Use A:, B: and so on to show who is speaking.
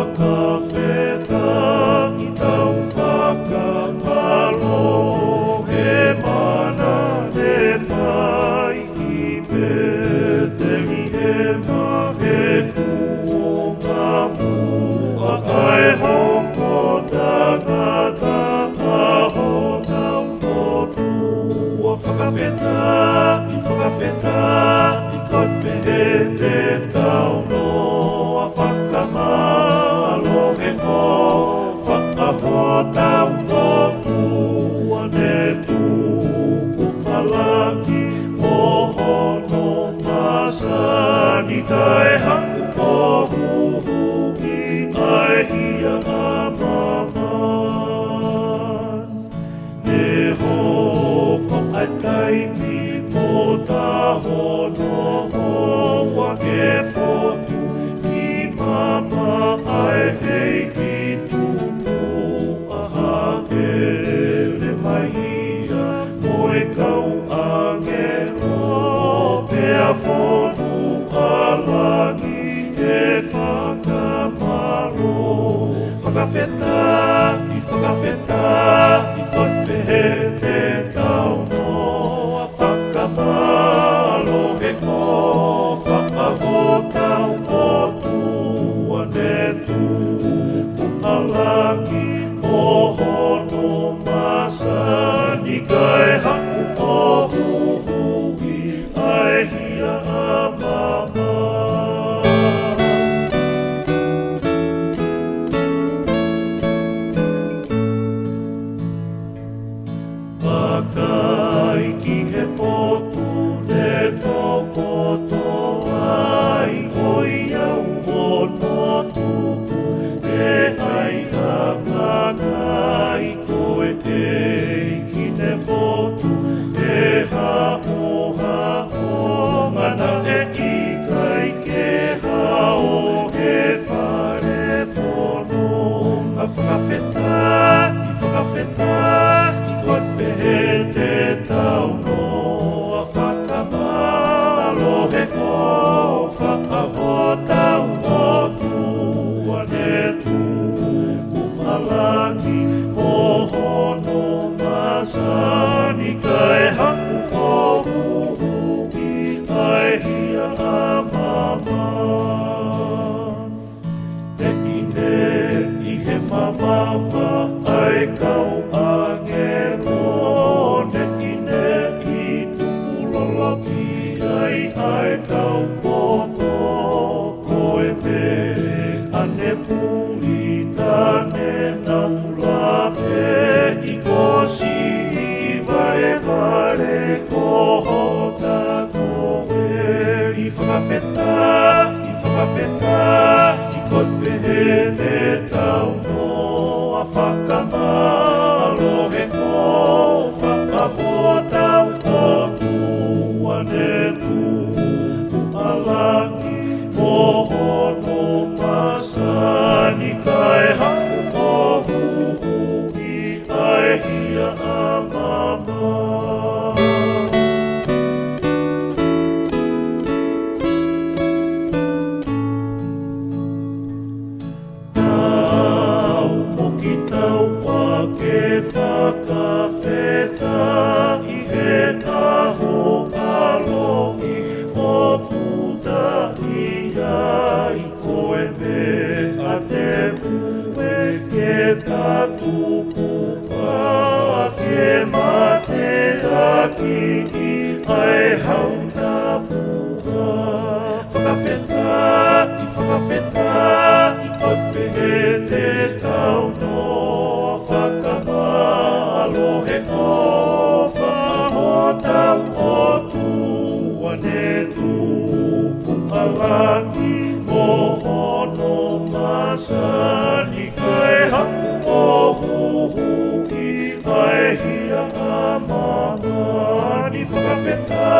A: whakawheta i tau whakapalo he mana le whai ki Peteli he mahe kuonga mua ai hoko tangata aho tau potua whakawheta i kopehe te tau noa whakamalo he ko whakaho tau potua ne tuku palaki mohono masani kai haku pohuhuki ai hia amaman ne hoko ai taimi mo tahono hoa ke fotu ki mama ai hei ki tupu aha ele maia moe kau angelo pea fonu alangi e whakamaro whakawheta i kopehe te tau noa whakamaro he ko whakaho tau potua ne tupu alangi mohono masani kai haku pohuhuki ai hia amama Whakaiki he potu ne tokoto ai oi au hono tuku e ai amangai koe e ki ne fotu e hao ngana e ikai ke hao e whare fono a whakawheta i kopehe te tau noa whakamalo he ko whakaho tau potua ne tuku palaki mohono masani kai haku pohuhuki ai hia amaman ne i he mamawa ai kau angelo ne i tukuloloki ai kau poto koe pe ane puli tane naulape i kosi vare koho ta koe i whakawheta i kopehe te tau noa whakamalo he ko whakaho tau potua ne tupu alangi mohono masani kai haku pohuhuki ai hia amama Tau wake whakawheta i he taho alohi o puta i ai koe me a te mue ke tatupu a ke mate aki i ai hauna mua whakawheta i kopehe te tau noa whakamalo he ko whakaho tau potua ne tupu alangi mohono masani kai haku pohuhuki ai hia amamani whakawheta